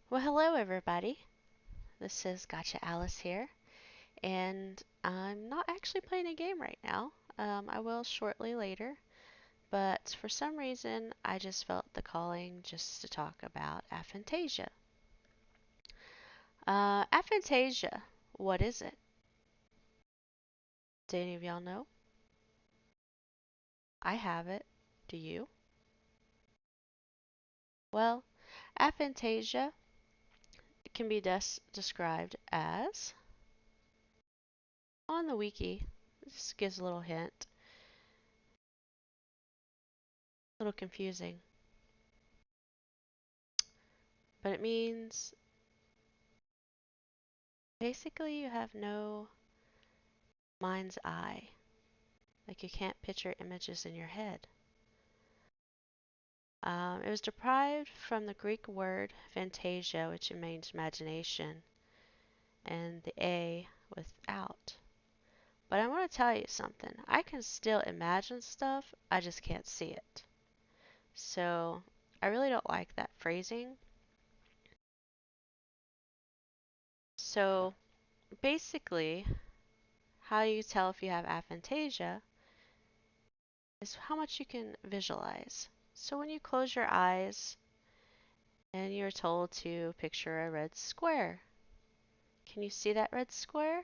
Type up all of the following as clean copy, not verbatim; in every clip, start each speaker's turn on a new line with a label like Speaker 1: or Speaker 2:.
Speaker 1: Well, hello everybody. This is Gotcha Alice here, and I'm not actually playing a game right now. I will shortly later, but for some reason I just felt the calling just to talk about aphantasia. Aphantasia, what is it? Do any of y'all know? I have it. Do you? Well, aphantasia can be described as, on the wiki, this gives a little hint, a little confusing, but it means basically you have no mind's eye. Like you can't picture images in your head. It was derived from the Greek word fantasia, which means imagination, and the A without. But I want to tell you something. I can still imagine stuff, I just can't see it. So I really don't like that phrasing. So basically, how you tell if you have aphantasia is how much you can visualize. So when you close your eyes and you're told to picture a red square, can you see that red square?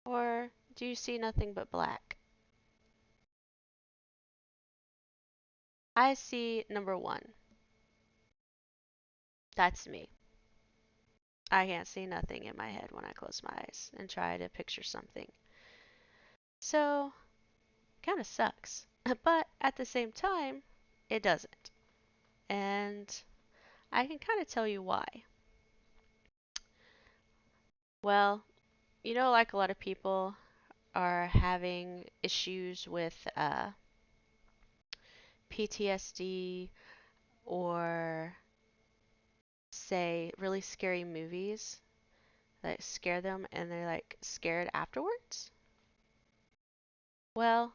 Speaker 1: Or do you see nothing but black? I see number one. That's me. I can't see nothing in my head when I close my eyes and try to picture something. So, kind of sucks. But at the same time, it doesn't. And I can kind of tell you why. Well, like a lot of people are having issues with PTSD or, say, really scary movies that scare them and they're like scared afterwards. Well,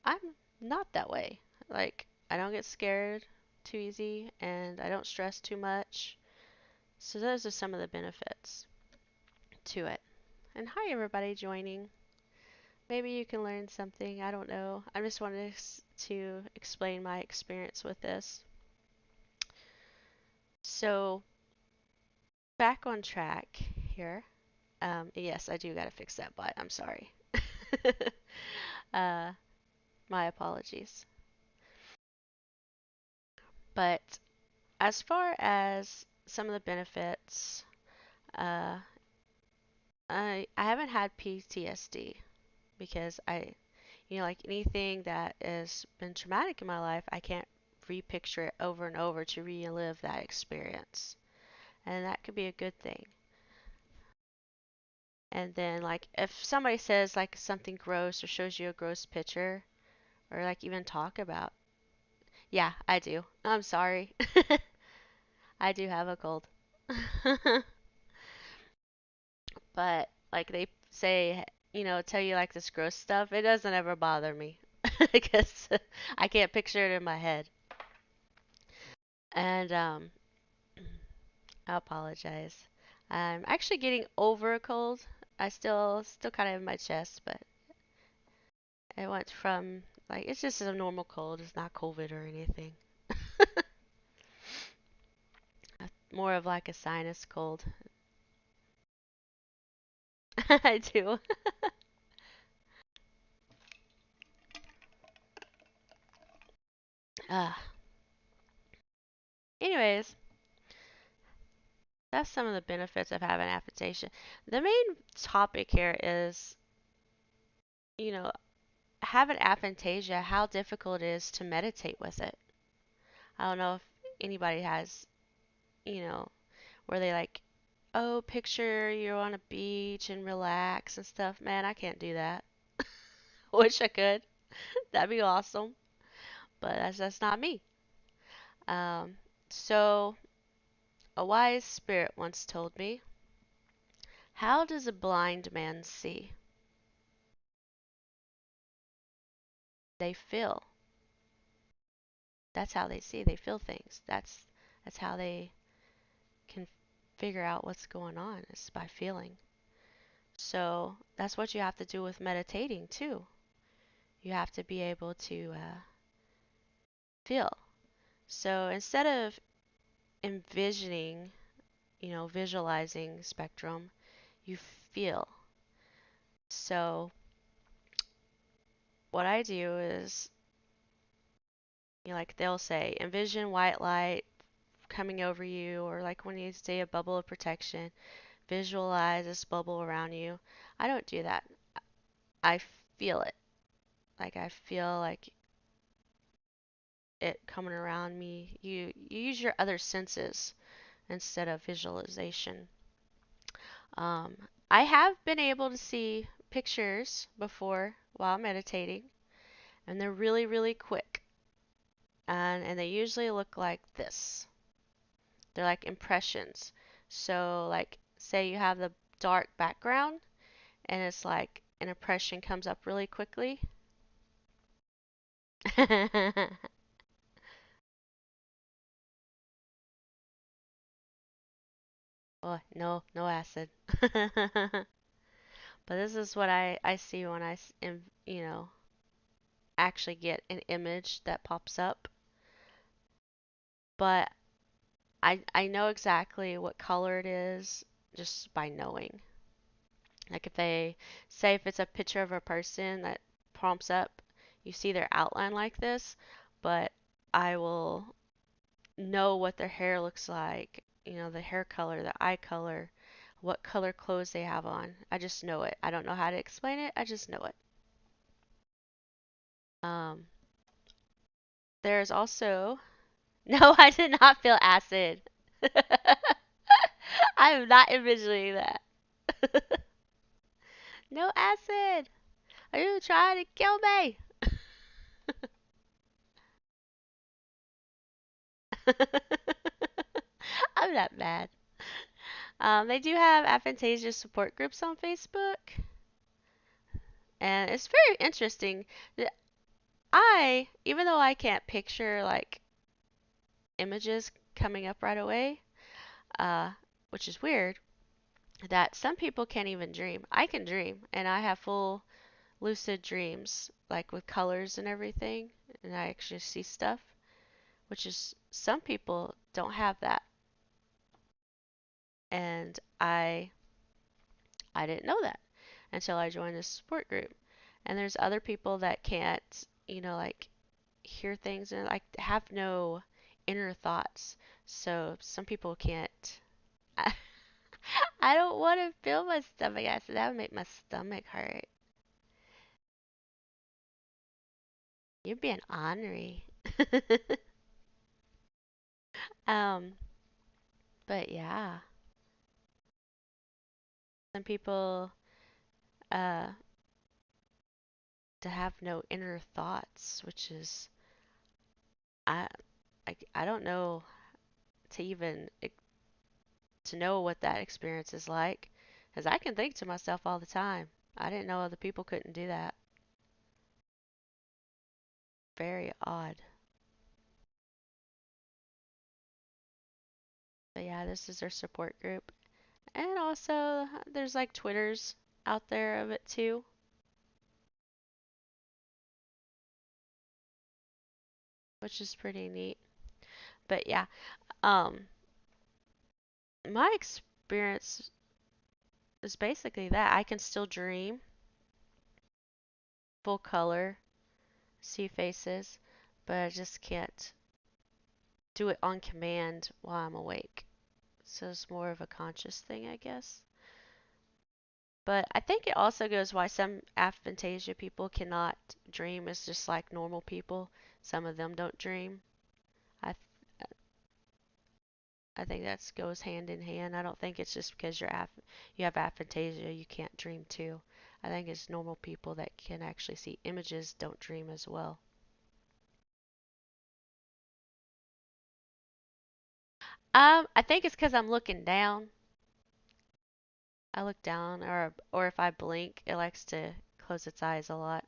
Speaker 1: I'm not that way. Like, I don't get scared too easy and I don't stress too much. So, those are some of the benefits to it. And hi, everybody joining. Maybe you can learn something. I don't know. I just wanted to explain my experience with this. So, back on track here. Yes, I do gotta fix that butt. I'm sorry. uh, my apologies. But as far as some of the benefits, uh, I haven't had PTSD because like anything that has been traumatic in my life, I can't repicture it over and over to relive that experience. And that could be a good thing. And then, like, if somebody says, like, something gross or shows you a gross picture, or, like, even talk about, yeah, I do. I'm sorry. I do have a cold. But like they say, tell you like this gross stuff, it doesn't ever bother me because I can't picture it in my head. And I apologize. I'm actually getting over a cold. I still kind of in my chest, but it went from like it's just a normal cold. It's not COVID or anything. More of like a sinus cold. I do. uh, Anyways, that's some of the benefits of having aphantasia. The main topic here is, you know, having aphantasia, how difficult it is to meditate with it. I don't know if anybody has, you know, where they like, oh, picture you're on a beach and relax and stuff. Man, I can't do that. Wish I could. That'd be awesome. But that's not me. Um, so, a wise spirit once told me, how does a blind man see? They feel. That's how they see, they feel things. That's how they can figure out what's going on, is by feeling. So that's what you have to do with meditating too. You have to be able to feel. So instead of envisioning, visualizing spectrum, you feel. So what I do is, like they'll say, envision white light coming over you, or like when you say a bubble of protection, visualize this bubble around you. I don't do that. I feel it. Like I feel like it coming around me. You use your other senses instead of visualization. Um, I have been able to see pictures before while meditating, and they're really, really quick. And they usually look like this. They're like impressions. So, like, say you have the dark background, and it's like an impression comes up really quickly. Oh, no, no acid. But this is what I see when actually get an image that pops up. But I know exactly what color it is just by knowing. Like if they say if it's a picture of a person that prompts up, you see their outline like this, but I will know what their hair looks like, the hair color, the eye color, what color clothes they have on. I just know it. I don't know how to explain it. I just know it. Um, there's also no, I did not feel acid. I am not envisioning that. No acid. Are you trying to kill me? I'm not mad. They do have Aphantasia support groups on Facebook, and it's very interesting. Even though I can't picture like images coming up right away, uh, which is weird, that some people can't even dream. I can dream, and I have full lucid dreams, like with colors and everything, and I actually see stuff, which is some people don't have that, and I didn't know that until I joined this support group. And there's other people that can't, like hear things and like have no inner thoughts. So some people can't. I, I don't want to feel my stomach acid. That would make my stomach hurt. You're being ornery. um, but yeah, some people uh to have no inner thoughts, which is I I don't know to even to know what that experience is like, because I can think to myself all the time. I didn't know other people couldn't do that. Very odd. But yeah, this is their support group. And also, there's like Twitters out there of it too, which is pretty neat. But yeah, um, my experience is basically that I can still dream, full color, see faces, but I just can't do it on command while I'm awake. So it's more of a conscious thing, I guess. But I think it also goes why some aphantasia people cannot dream as just like normal people. Some of them don't dream. I I think that goes hand in hand. I don't think it's just because you have aphantasia you can't dream too. I think it's normal people that can actually see images don't dream as well. I think it's because I'm looking down. I look down, or if I blink, it likes to close its eyes a lot.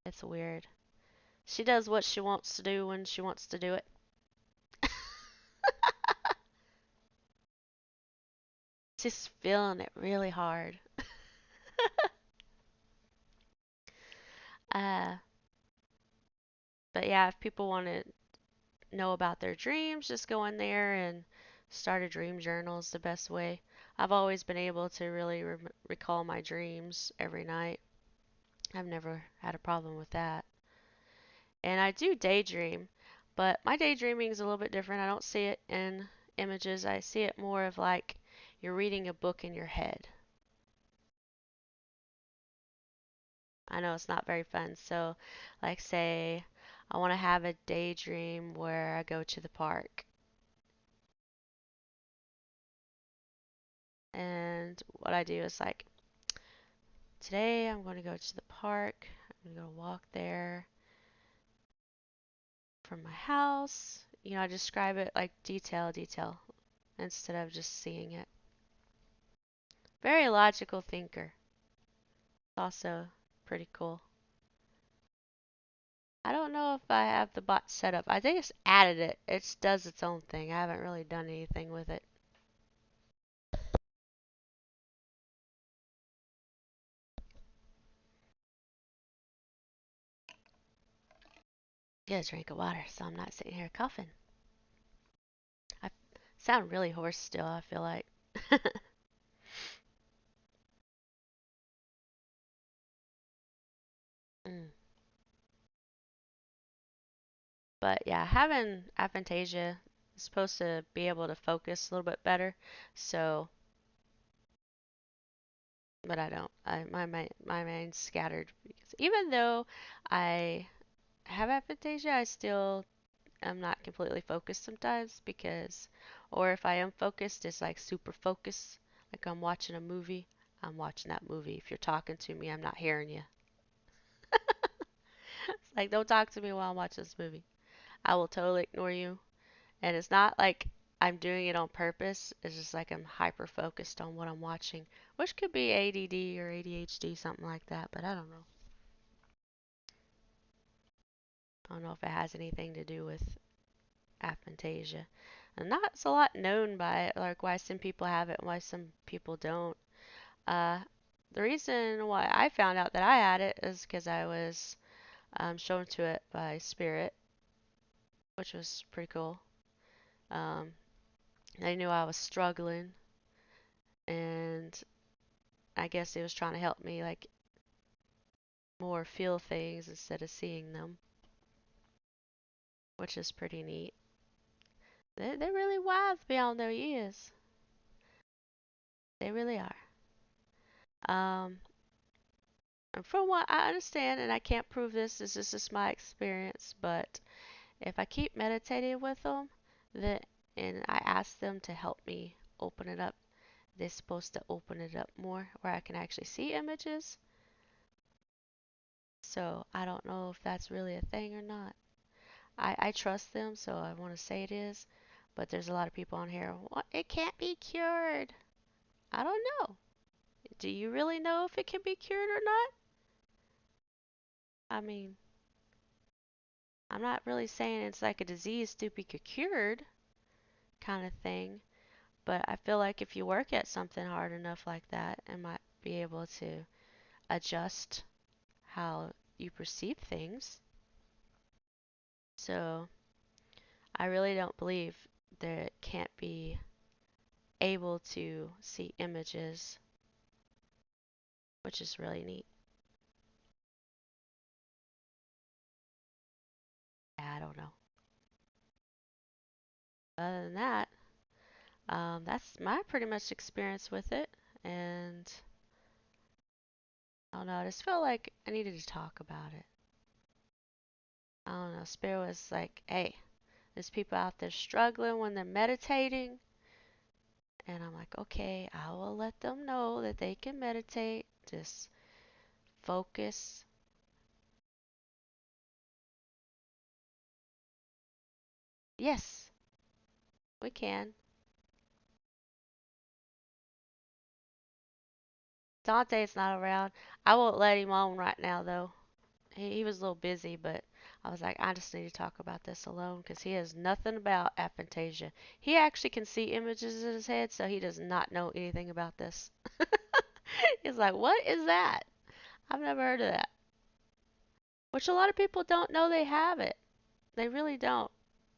Speaker 1: It's weird. She does what she wants to do when she wants to do it. Just feeling it really hard. Uh, but yeah, if people want to know about their dreams, just go in there and start a dream journal is the best way. I've always been able to really recall my dreams every night. I've never had a problem with that. And I do daydream, but my daydreaming is a little bit different. I don't see it in images. I see it more of like you're reading a book in your head. I know it's not very fun. So, like, say I want to have a daydream where I go to the park. And what I do is like, today I'm going to go to the park. I'm going to walk there from my house. I describe it like detail, instead of just seeing it. Very logical thinker. Also pretty cool. I don't know if I have the bot set up. I think it's added it. It does its own thing. I haven't really done anything with it. Get a drink of water so I'm not sitting here coughing. I sound really hoarse still, I feel like. Mm. But yeah, having aphantasia is supposed to be able to focus a little bit better. So, but I don't. My mind's scattered because even though I have aphantasia, I still am not completely focused sometimes because, or if I am focused, it's like super focused. Like I'm watching a movie, I'm watching that movie. If you're talking to me, I'm not hearing you. It's like, don't talk to me while I'm watching this movie. I will totally ignore you. And it's not like I'm doing it on purpose. It's just like I'm hyper focused on what I'm watching, which could be ADD or ADHD, something like that, but I don't know. I don't know if it has anything to do with aphantasia. And not it's a lot known by it, like why some people have it and why some people don't. Uh, the reason why I found out that I had it is because I was shown to it by spirit, which was pretty cool. Um, they knew I was struggling, and I guess it was trying to help me like more feel things instead of seeing them, which is pretty neat. They're really wise beyond their years. They really are. Um, and from what I understand, and I can't prove this is just my experience, but if I keep meditating with them, that and I ask them to help me open it up, they're supposed to open it up more where I can actually see images. So I don't know if that's really a thing or not. I trust them, so I want to say it is. But there's a lot of people on here. What? It can't be cured. I don't know. Do you really know if it can be cured or not? I mean, I'm not really saying it's like a disease to be cured kind of thing. But I feel like if you work at something hard enough like that, it might be able to adjust how you perceive things. So I really don't believe that it can't be able to see images, which is really neat. I don't know. Other than that, that's my pretty much experience with it. And I don't know, I just felt like I needed to talk about it. I don't know. Spirit was like, hey, there's people out there struggling when they're meditating. And I'm like, okay, I will let them know that they can meditate. Just focus. Yes, we can. Dante's not around. I won't let him on right now, though. He was a little busy, but I was like, I just need to talk about this alone because he has nothing about aphantasia. He actually can see images in his head, so he does not know anything about this. He's like, what is that? I've never heard of that. Which a lot of people don't know they have it. They really don't.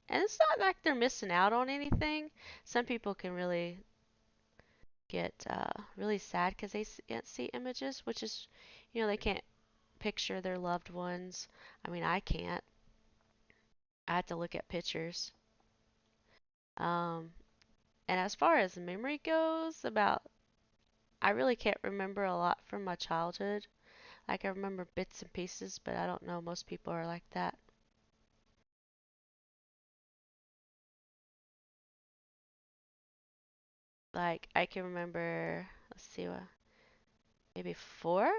Speaker 1: And it's not like they're missing out on anything. Some people can really get really sad because they can't see images, which is, they can't picture their loved ones. I mean, I can't. I have to look at pictures. Um, and as far as memory goes, I really can't remember a lot from my childhood. Like, I remember bits and pieces, but I don't know most people are like that. Like, I can remember, let's see, maybe four? I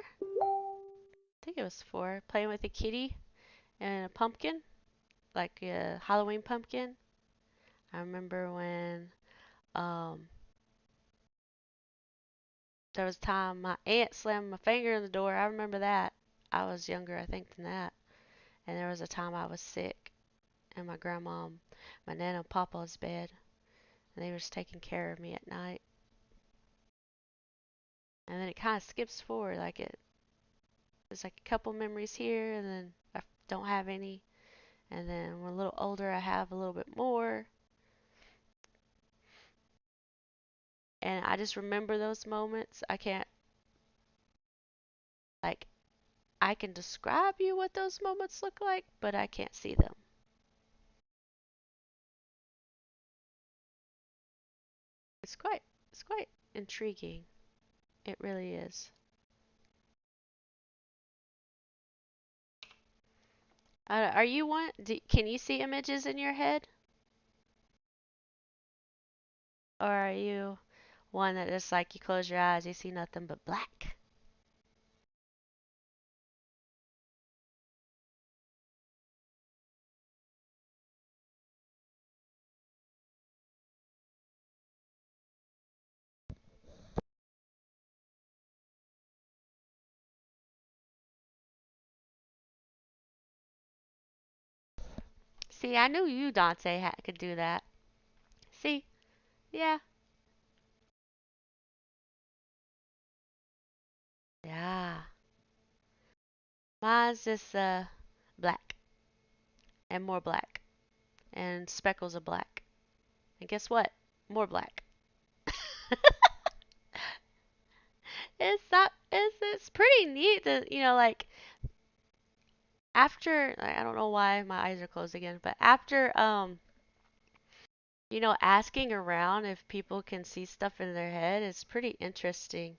Speaker 1: think it was four. Playing with a kitty and a pumpkin, like a Halloween pumpkin. I remember when um, there was a time my aunt slammed my finger in the door. I remember that. I was younger, I think, than that. And there was a time I was sick, and my grandma, my nana and papa was bed, and they were just taking care of me at night. And then it kind of skips forward, like there's like a couple memories here, and then I don't have any. And then when I'm a little older, I have a little bit more. And I just remember those moments. I can't, like, I can describe you what those moments look like, but I can't see them. It's quite, it's quite intriguing. It really is. Are you one? Can you see images in your head, or are you one that just like you close your eyes, you see nothing but black? See, I knew you, Dante, could do that. See, yeah, yeah. Mine's just black and more black and speckles of black. And guess what? More black. It's pretty neat that like after I don't know why my eyes are closed again, but after asking around if people can see stuff in their head is pretty interesting.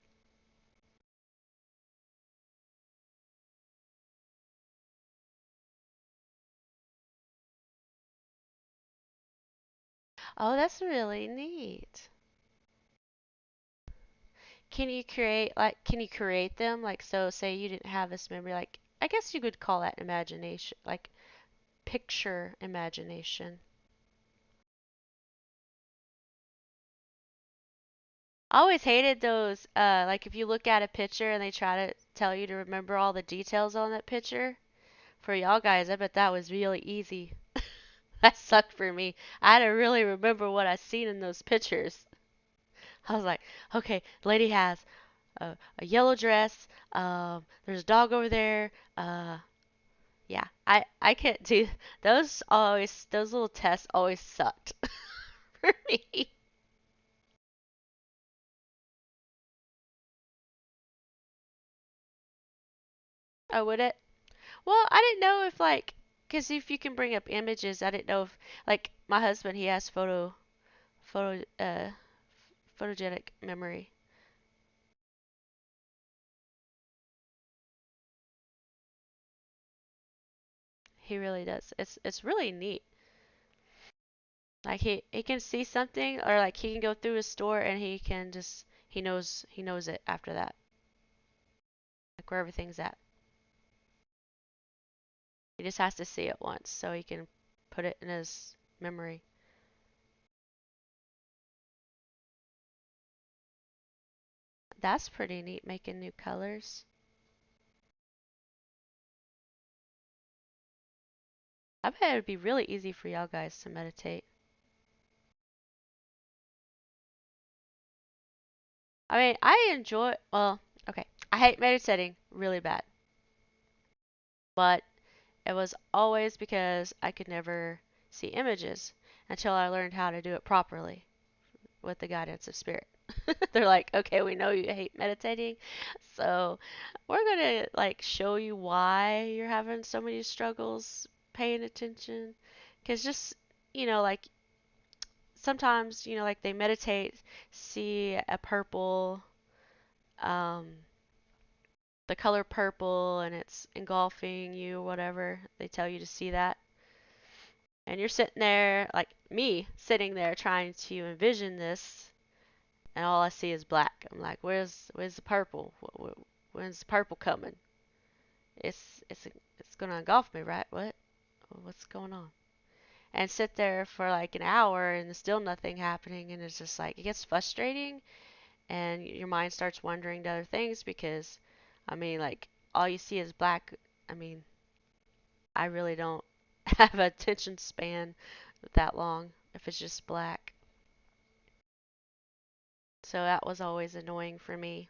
Speaker 1: Oh, that's really neat. Can you create them? Like, so say you didn't have this memory, like I guess you could call that imagination, like picture imagination. I always hated those like if you look at a picture and they try to tell you to remember all the details on that picture. For y'all guys, I bet that was really easy. That sucked for me. I had to really remember what I seen in those pictures. I was like, okay, the lady has a yellow dress. There's a dog over there. Yeah, I can't do those. Always those little tests always sucked for me. Oh, would it? Well, I didn't know if like, cause if you can bring up images, I didn't know if like my husband he has photo photogenic memory. He really does. It's really neat. Like he can see something or like he can go through a store and he knows it after that. Like where everything's at. He just has to see it once so he can put it in his memory. That's pretty neat making new colors. I bet it would be really easy for y'all guys to meditate. I mean, I enjoy, well, okay. I hate meditating really bad, but it was always because I could never see images until I learned how to do it properly with the guidance of spirit. They're like, okay, we know you hate meditating, so we're gonna like show you why you're having so many struggles paying attention. Because just, like sometimes, like they meditate, see a purple, um, the color purple, and it's engulfing you, whatever. They tell you to see that. And you're sitting there, like me, sitting there trying to envision this, and all I see is black. I'm like, where's the purple? When's the purple coming? It's gonna engulf me, right? What's going on? And sit there for like an hour and there's still nothing happening, and it's just like it gets frustrating, and your mind starts wandering to other things because, I mean, like all you see is black. I mean, I really don't have a attention span that long if it's just black. So that was always annoying for me.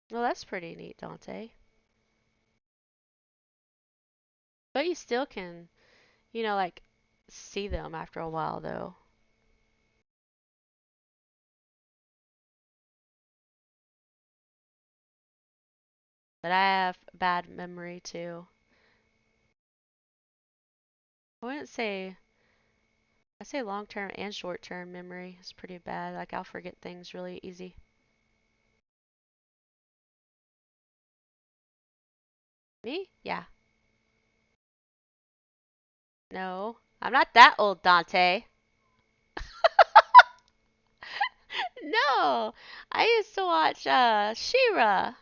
Speaker 1: Well, that's pretty neat, Dante. But you still can, like see them after a while though. But I have bad memory too. I wouldn't say I say long term and short term memory is pretty bad. Like I'll forget things really easy. Me? Yeah. No. I'm not that old, Dante. No. I used to watch She-Ra.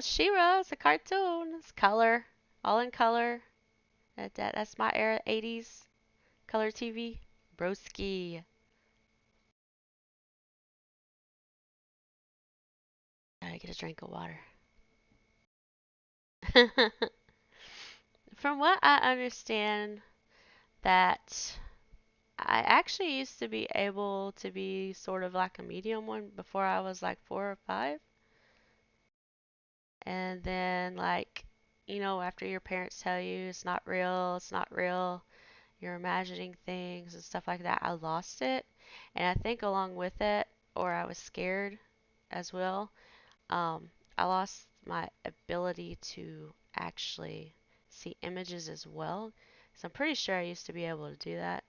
Speaker 1: She-Ra is a cartoon. It's color. All in color. That's my era, 80s. Color TV. Broski. Gotta get a drink of water. From what I understand, that I actually used to be able to be sort of like a medium one before I was like 4 or 5. And then, like, after your parents tell you it's not real, you're imagining things and stuff like that, I lost it. And I think along with it, or I was scared as well, I lost my ability to actually see images as well. So I'm pretty sure I used to be able to do that.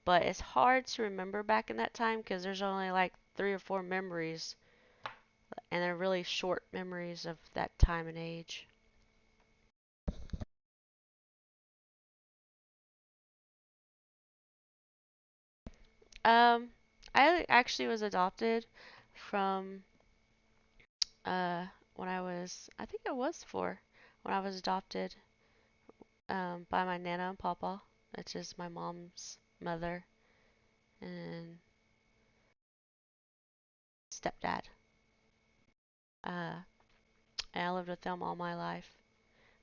Speaker 1: But it's hard to remember back in that time because there's only like 3 or 4 memories, and they're really short memories of that time and age. Um, I actually was adopted from uh when I think I was 4 when I was adopted by my nana and papa, which is my mom's mother and stepdad. Uh, and I lived with them all my life.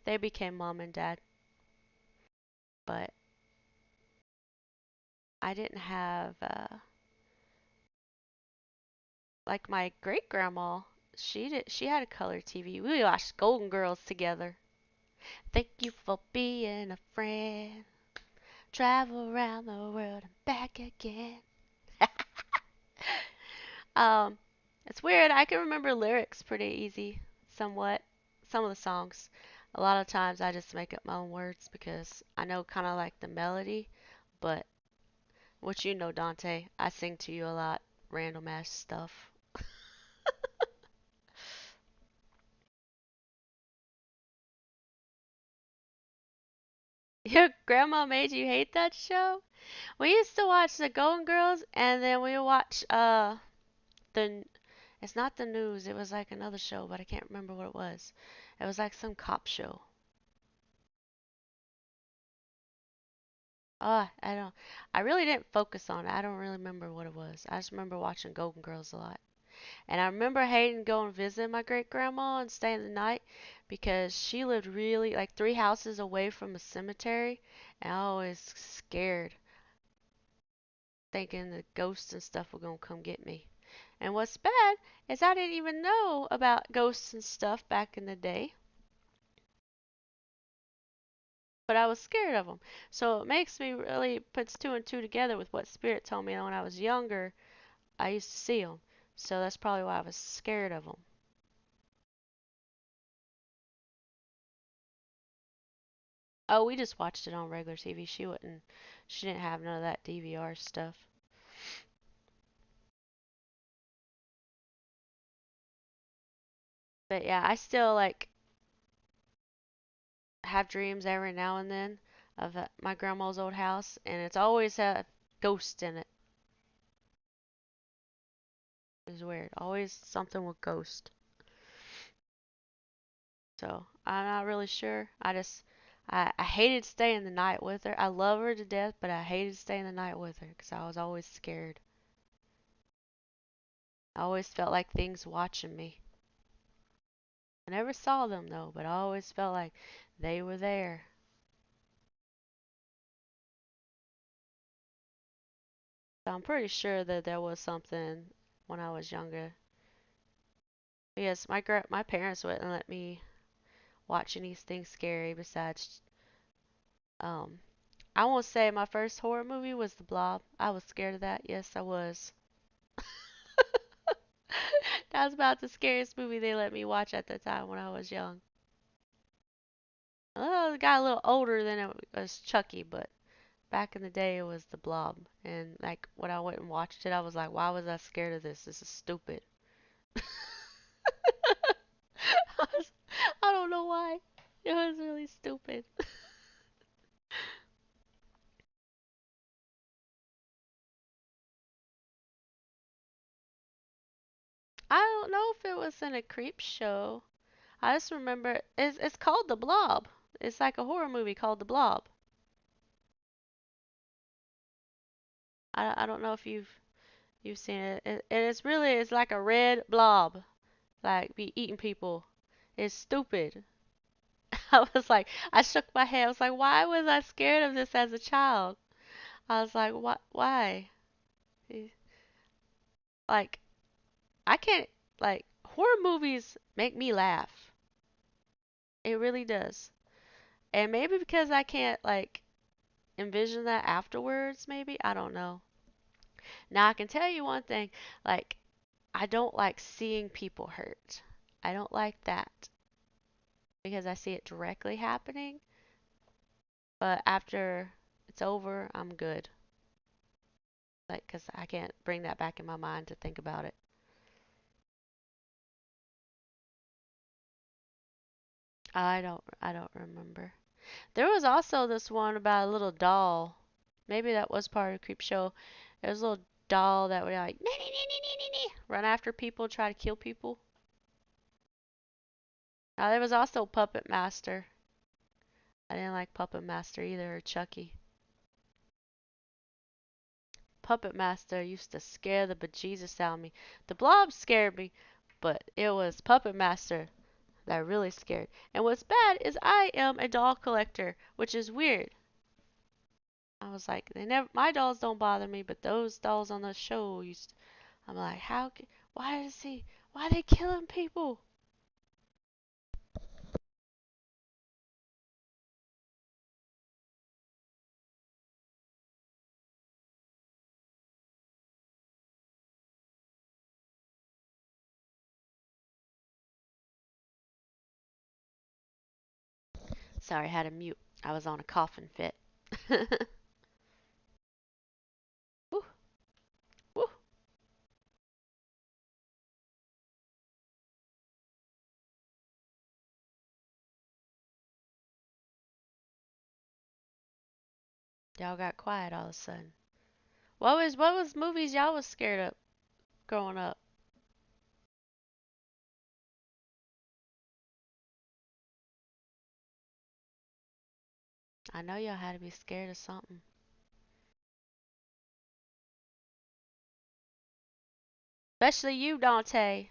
Speaker 1: They became mom and dad, but I didn't have like my great grandma. She had a color TV. We watched Golden Girls together. Thank you for being a friend. Travel around the world and back again. um, it's weird. I can remember lyrics pretty easy, somewhat. Some of the songs. A lot of times I just make up my own words because I know kind of like the melody, but what you know, Dante, I sing to you a lot, random ass stuff. Your grandma made you hate that show? We used to watch the Golden Girls, and then we watch the it's not the news. It was like another show, but I can't remember what it was. It was like some cop show. Oh, I don't. I really didn't focus on it. I don't really remember what it was. I just remember watching Golden Girls a lot. And I remember hating going to visit my great grandma and staying the night because she lived really like 3 houses away from a cemetery, and I was scared, thinking the ghosts and stuff were gonna come get me. And what's bad is I didn't even know about ghosts and stuff back in the day, but I was scared of them. So it makes me really puts two and two together with what Spirit told me when I was younger. I used to see them, so that's probably why I was scared of them. Oh, we just watched it on regular TV. She didn't have none of that DVR stuff. But yeah, I still like have dreams every now and then of my grandma's old house, and it's always had ghosts in it. It's weird. Always something with ghost. So I'm not really sure. I hated staying the night with her. I love her to death, but I hated staying the night with her because I was always scared. I always felt like things watching me. I never saw them though, but I always felt like they were there. So I'm pretty sure that there was something when I was younger. Because my parents wouldn't let me watch anything scary besides um I won't say my first horror movie was The Blob. I was scared of that. Yes, I was. That was about the scariest movie they let me watch at the time when I was young. Well, it got a little older than it was Chucky, but back in the day it was The Blob. And like when I went and watched it, I was like, why was I scared of this? This is stupid. I, was, I don't know why. It was really stupid. I don't know if it was in a creep show. I just remember it's called The Blob. It's like a horror movie called The Blob. I don't know if you've seen it. It's like a red blob, like be eating people. It's stupid. I was like, I shook my head. I was like, why was I scared of this as a child? I was like, what? Why? Like, I can't. Like, horror movies make me laugh. It really does. And maybe because I can't like envision that afterwards. Maybe I don't know. Now I can tell you one thing. Like, I don't like seeing people hurt. I don't like that because I see it directly happening. But after it's over, I'm good. Like, because I can't bring that back in my mind to think about it. I don't remember. There was also this one about a little doll. Maybe that was part of the creep show. There was a little doll that would like nee, nee, nee, nee, nee, nee, nee, run after people, try to kill people. Now there was also Puppet Master. I didn't like Puppet Master either, or Chucky. Puppet Master used to scare the bejesus out of me. The Blob scared me, but it was Puppet Master that really scared. And what's bad is I am a doll collector, which is weird. I was like, my dolls don't bother me, but those dolls on the show used. I'm like, why is he? Why are they killing people? Sorry, I had to mute. I was on a coughing fit. Woo, woo. Y'all got quiet all of a sudden. What was movies y'all was scared of growing up? I know y'all had to be scared of something. Especially you, Dante.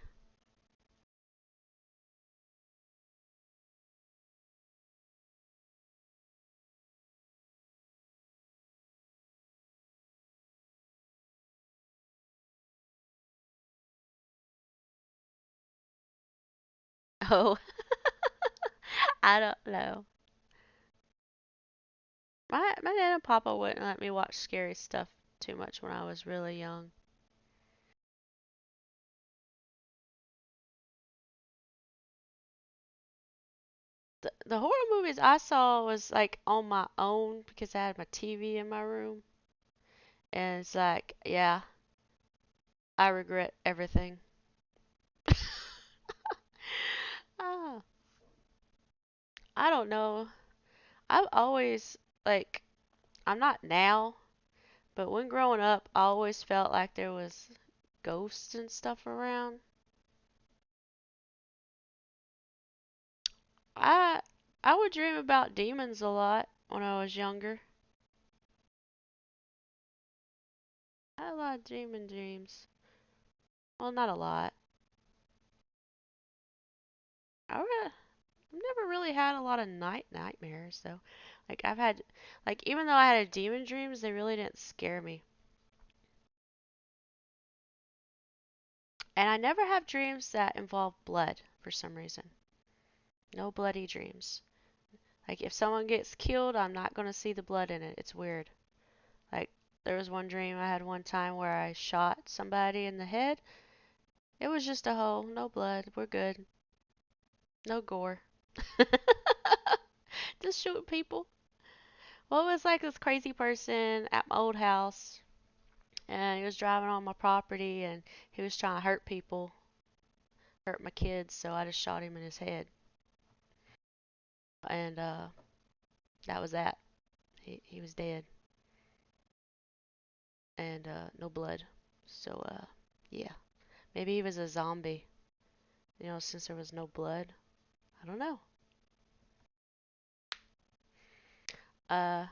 Speaker 1: Oh, I don't know. My dad and papa wouldn't let me watch scary stuff too much when I was really young. The horror movies I saw was like on my own because I had my TV in my room. And it's like, yeah, I regret everything. Ah, I don't know. I've always, like, I'm not now, but when growing up, I always felt like there was ghosts and stuff around. I I would dream about demons a lot when I was younger. I had a lot of demon dreams. Well, not a lot. I've never really had a lot of nightmares though. Like I've had, like even though I had demon dreams, they really didn't scare me. And I never have dreams that involve blood for some reason. No bloody dreams. Like if someone gets killed, I'm not gonna see the blood in it. It's weird. Like there was one dream I had one time where I shot somebody in the head. It was just a hole, no blood. We're good. No gore. Just shoot people. Well, it was like this crazy person at my old house, and he was driving on my property, and he was trying to hurt people, hurt my kids, so I just shot him in his head, and that was that. He was dead, and no blood. So yeah, maybe he was a zombie. You know, since there was no blood. I don't know. Uh,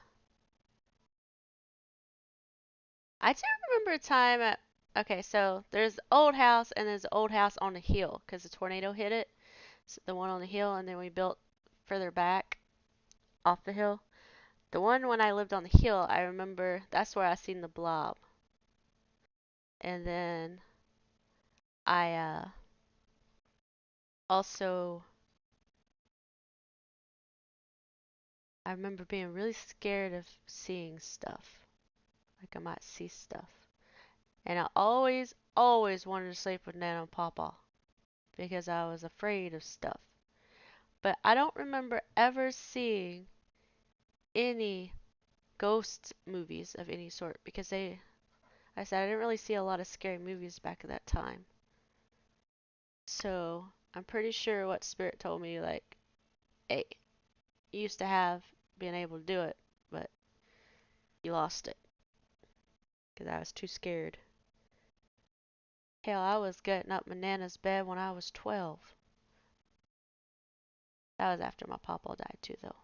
Speaker 1: I do remember a time at. Okay, so there's the old house, and there's the old house on the hill because the tornado hit it. So the one on the hill, and then we built further back off the hill. The one when I lived on the hill, I remember that's where I seen the blob. And then I also I remember being really scared of seeing stuff. Like I might see stuff. And I always wanted to sleep with Nana and Papa because I was afraid of stuff. But I don't remember ever seeing any ghost movies of any sort because I said I didn't really see a lot of scary movies back at that time. So I'm pretty sure what Spirit told me, like, hey, you used to have been able to do it, but you lost it because I was too scared. Hell, I was getting up my Nana's bed when I was 12. That was after my papa died too, though.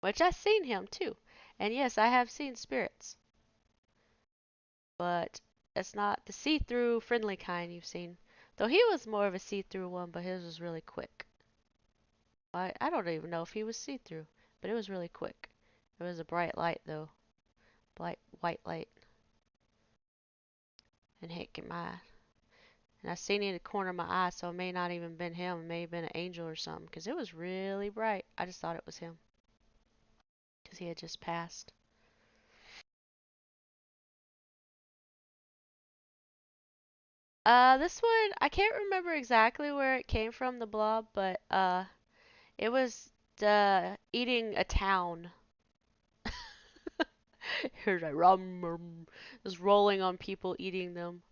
Speaker 1: Which I seen him too. And yes, I have seen spirits, but it's not the see-through friendly kind you've seen. Though he was more of a see-through one, but his was really quick. I don't even know if he was see-through, but it was really quick. It was a bright light though, bright white light, and heck, and I seen it in the corner of my eye, so it may not even been him. It may have been an angel or something, 'cause it was really bright. I just thought it was him, 'cause he had just passed. This one I can't remember exactly where it came from, the blob, but it was eating a town. Here's a rum, just rolling on people eating them,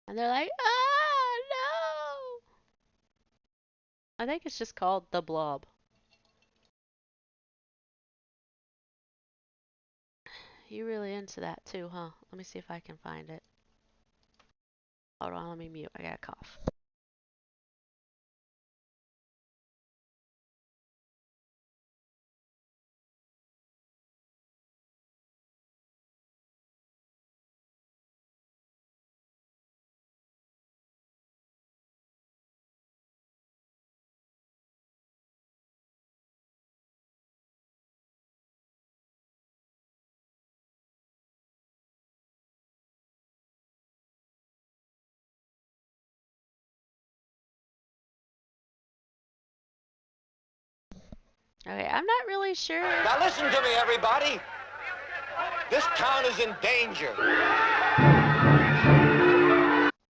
Speaker 1: and they're like, ah, no. I think it's just called the blob. You really into that too, huh? Let me see if I can find it. Hold on, let me mute. I got a cough. Okay, I'm not really sure.
Speaker 2: Now listen to me, everybody. This town is in danger.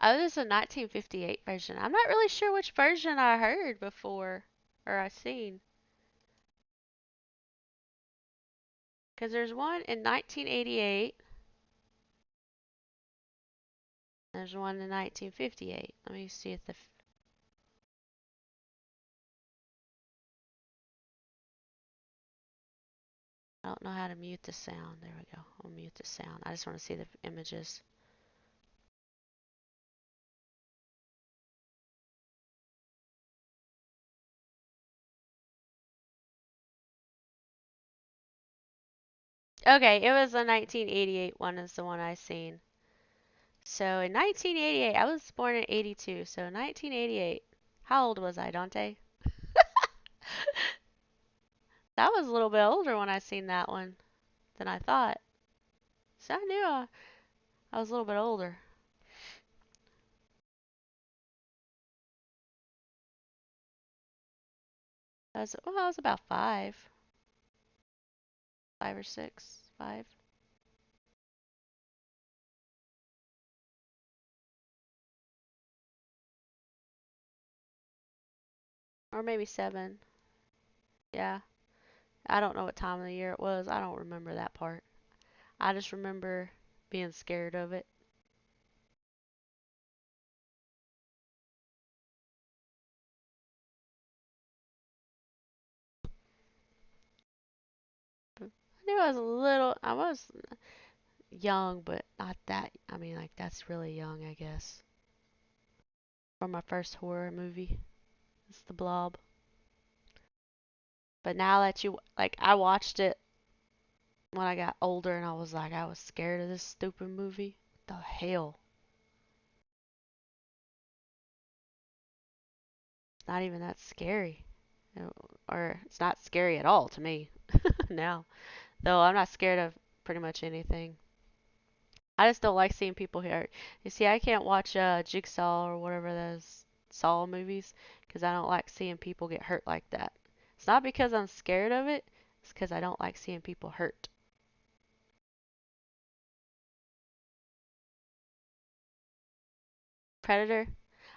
Speaker 1: Oh, this is a 1958 version. I'm not really sure which version I heard before or I seen. Because there's one in 1988. There's one in 1958. Let me see if the. I don't know how to mute the sound. There we go. I'll mute the sound. I just want to see the images. Okay, it was the 1988 one is the one I seen. So in 1988, I was born in 82. So 1988. How old was I, Dante? That was a little bit older when I seen that one than I thought. So I knew I was a little bit older. I was about 5 or 6, 5. Or maybe 7. Yeah. I don't know what time of the year it was. I don't remember that part. I just remember being scared of it. I knew I was young, but not that. I mean, like, that's really young, I guess. For my first horror movie, it's The Blob. But now that I watched it when I got older and I was like, I was scared of this stupid movie. What the hell? It's not even that scary. Or it's not scary at all to me now. Though I'm not scared of pretty much anything. I just don't like seeing people hurt. You see, I can't watch Jigsaw or whatever those Saw movies because I don't like seeing people get hurt like that. It's not because I'm scared of it. It's because I don't like seeing people hurt. Predator.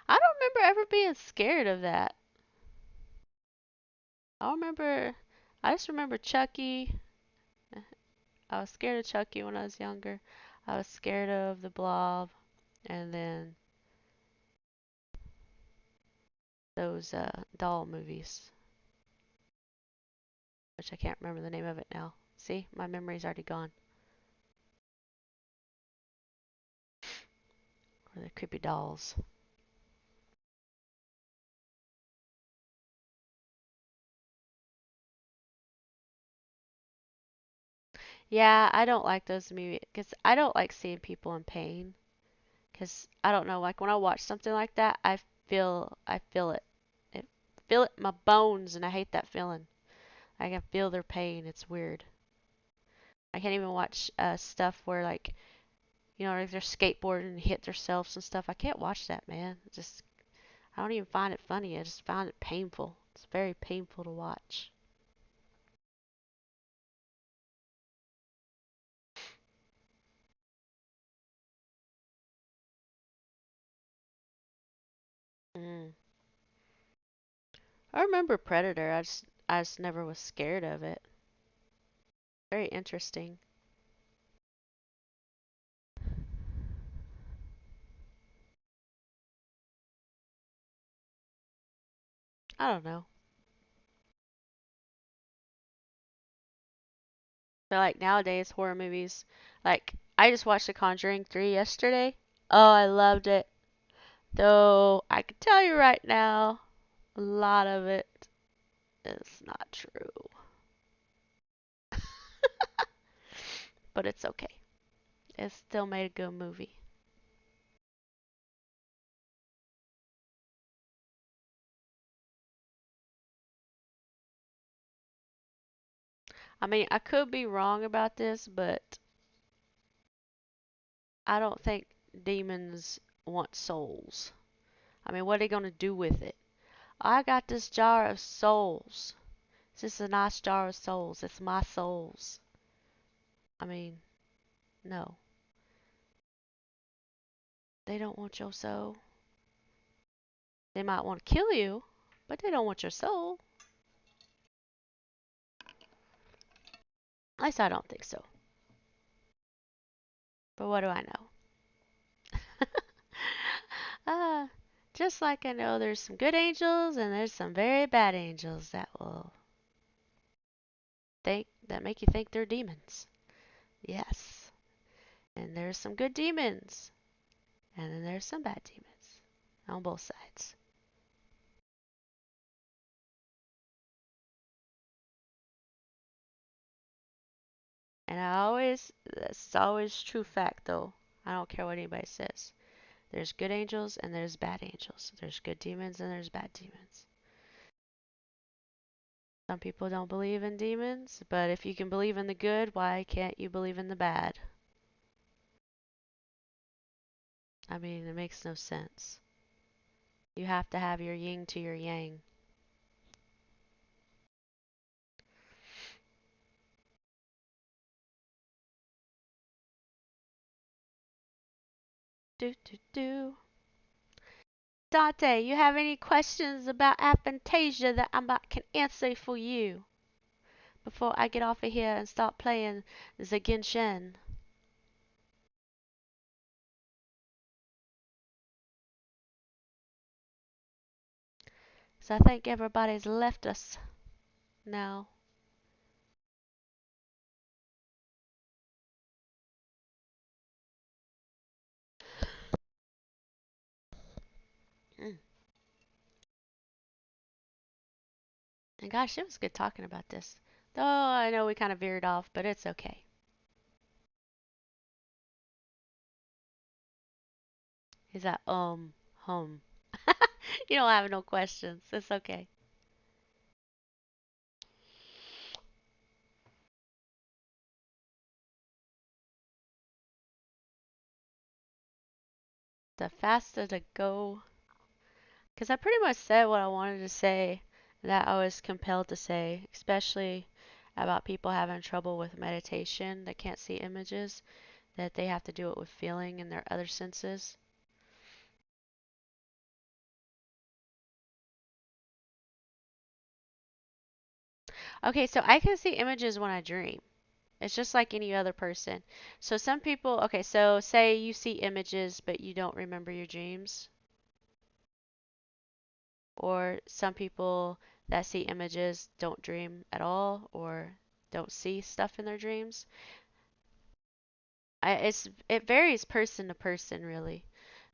Speaker 1: I don't remember ever being scared of that. I remember. I just remember Chucky. I was scared of Chucky when I was younger. I was scared of the Blob, and then those doll movies, which I can't remember the name of it now. See, my memory's already gone. Or the creepy dolls. Yeah, I don't like those movies because I don't like seeing people in pain. Because I don't know, like when I watch something like that, I feel it. I feel it in my bones, and I hate that feeling. I can feel their pain. It's weird. I can't even watch stuff where like they're skateboarding and hit themselves and stuff. I can't watch that, man. Just I don't even find it funny. I just find it painful. It's very painful to watch. Mm. I remember Predator. I just never was scared of it. Very interesting. I don't know. But like nowadays, horror movies, like I just watched The Conjuring 3 yesterday. Oh, I loved it. Though I can tell you right now, a lot of it is not true. But it's okay. It still made a good movie. I mean, I could be wrong about this, but I don't think demons want souls. I mean, what are they going to do with it? I got this jar of souls. It's just a nice jar of souls. It's my souls. I mean, no. They don't want your soul. They might want to kill you, but they don't want your soul. At least I don't think so. But what do I know? uh, just like I know there's some good angels and there's some very bad angels that make you think they're demons. Yes. And there's some good demons. And then there's some bad demons. On both sides. And this is always true fact though. I don't care what anybody says. There's good angels and there's bad angels. There's good demons and there's bad demons. Some people don't believe in demons, but if you can believe in the good, why can't you believe in the bad? I mean, it makes no sense. You have to have your yin to your yang. Do do do. Dante, you have any questions about Aphantasia that can answer for you before I get off of here and start playing the Genshin? So I think everybody's left us now. Mm. And gosh, it was good talking about this. Though I know we kind of veered off, but it's okay. He's like, home. You don't have no questions. It's okay. The faster to go. Because I pretty much said what I wanted to say that I was compelled to say, especially about people having trouble with meditation that can't see images, that they have to do it with feeling and their other senses. Okay, so I can see images when I dream. It's just like any other person. So some people, okay, so say you see images but you don't remember your dreams. Or some people that see images don't dream at all or don't see stuff in their dreams. It varies person to person really.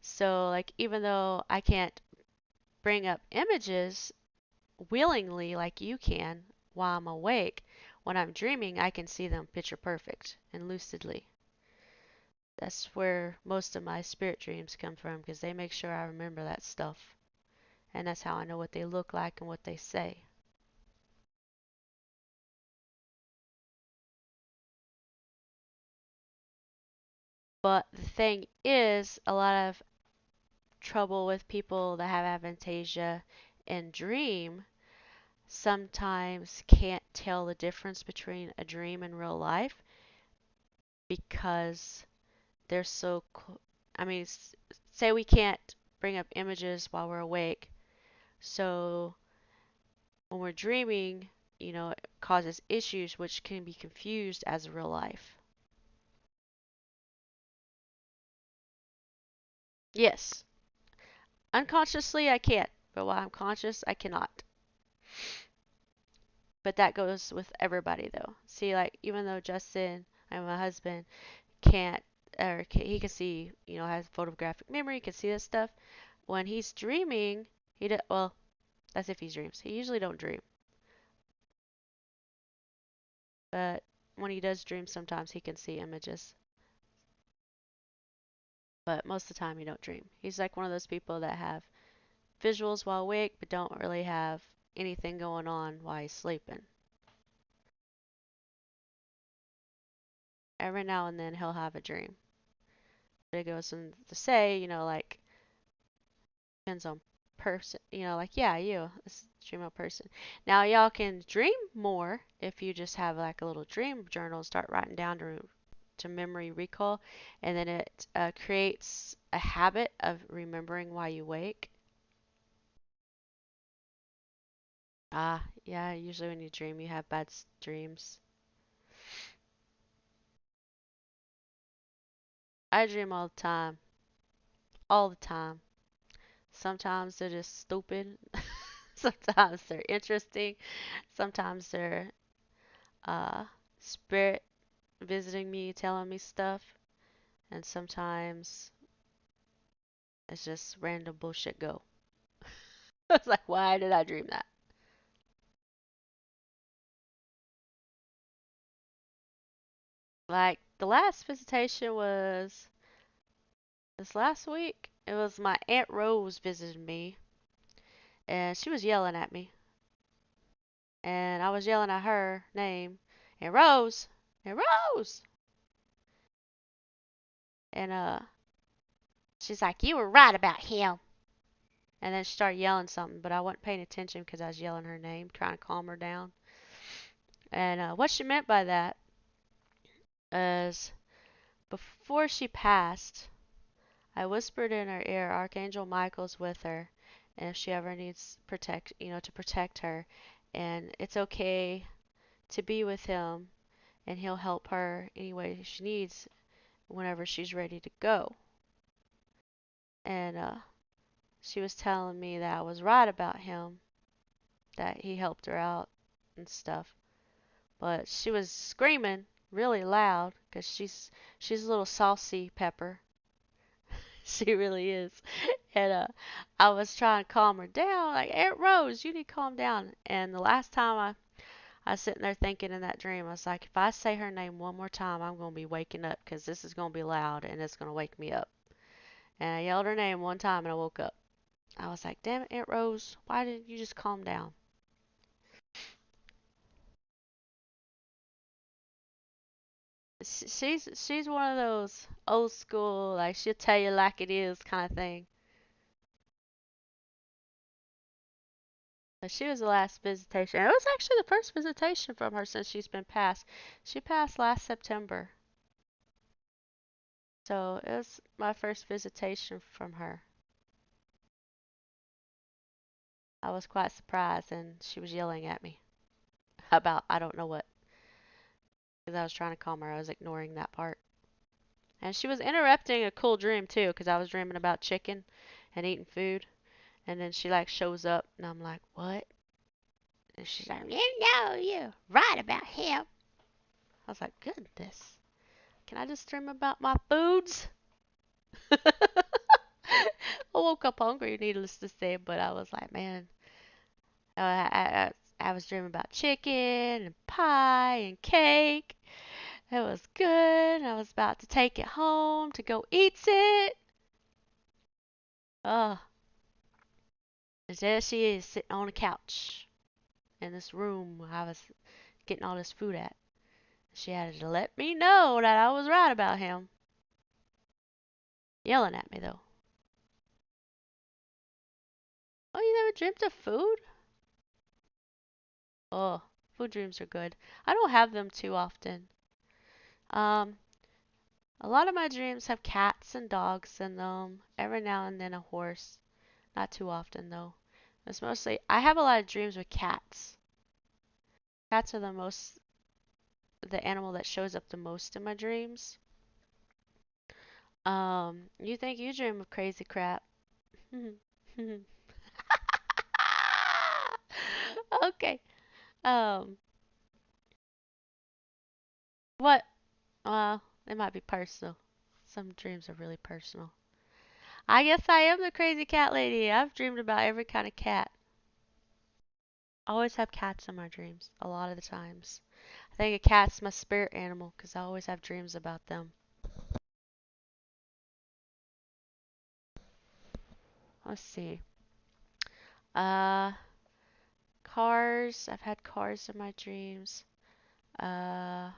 Speaker 1: So like even though I can't bring up images willingly like you can while I'm awake, when I'm dreaming I can see them picture perfect and lucidly. That's where most of my spirit dreams come from because they make sure I remember that stuff. And that's how I know what they look like and what they say. But the thing is, a lot of trouble with people that have aphantasia and dream sometimes can't tell the difference between a dream and real life because they're so. I mean, say we can't bring up images while we're awake. So when we're dreaming, it causes issues which can be confused as real life. Yes, unconsciously I can't, but while I'm conscious, I cannot. But that goes with everybody though. See, like even though Justin, my husband, can't he can see, has photographic memory, can see this stuff. When he's dreaming, well, that's if he dreams. He usually don't dream, but when he does dream, sometimes he can see images. But most of the time, he don't dream. He's like one of those people that have visuals while awake, but don't really have anything going on while he's sleeping. Every now and then, he'll have a dream. But it goes on to say, like depends on person, like yeah, you. Dream of a person. Now y'all can dream more if you just have like a little dream journal and start writing down to memory recall, and then it creates a habit of remembering while you wake. Ah, yeah, usually when you dream, you have bad dreams. I dream all the time. All the time. Sometimes they're just stupid. Sometimes they're interesting. Sometimes they're uh, spirit visiting me, telling me stuff. And sometimes it's just random bullshit go. It's like, why did I dream that? Like, the last visitation was this last week. It was my Aunt Rose visited me, and she was yelling at me. And I was yelling at her name, and Rose, and Rose. And she's like, you were right about him. And then she started yelling something, but I wasn't paying attention because I was yelling her name, trying to calm her down. And what she meant by that is before she passed, I whispered in her ear, Archangel Michael's with her, and if she ever needs to protect her, and it's okay to be with him, and he'll help her any way she needs whenever she's ready to go. And she was telling me that I was right about him, that he helped her out and stuff. But she was screaming really loud because she's a little saucy pepper. She really is. And I was trying to calm her down, like, Aunt Rose, you need to calm down. And the last time I was sitting there thinking in that dream, I was like, if I say her name one more time, I'm going to be waking up because this is going to be loud and it's going to wake me up. And I yelled her name one time and I woke up. I was like, damn it, Aunt Rose, why didn't you just calm down? She's one of those old school, like she'll tell you like it is kind of thing. But she was the last visitation. It was actually the first visitation from her since she's been passed. She passed last September. So it was my first visitation from her. I was quite surprised and she was yelling at me about I don't know what. Because I was trying to calm her. I was ignoring that part. And she was interrupting a cool dream too because I was dreaming about chicken and eating food. And then she like shows up and I'm like, what? And she's like, you know, you're right about him. I was like, goodness. Can I just dream about my foods? I woke up hungry, needless to say, but I was like, man, I was dreaming about chicken and pie and cake. It was good. I was about to take it home to go eat it. Oh, and there she is sitting on a couch in this room I was getting all this food at. She had to let me know that I was right about him. Yelling at me though. Oh, you never dreamt of food? Oh, food dreams are good. I don't have them too often. Um, a lot of my dreams have cats and dogs in them. Every now and then a horse. Not too often though. It's mostly I have a lot of dreams with cats. Cats are the animal that shows up the most in my dreams. You think you dream of crazy crap. Okay. Um, what? Well, it might be personal. Some dreams are really personal. I guess I am the crazy cat lady. I've dreamed about every kind of cat. I always have cats in my dreams, a lot of the times. I think a cat's my spirit animal because I always have dreams about them. Let's see. Uh, cars. I've had cars in my dreams. Uh,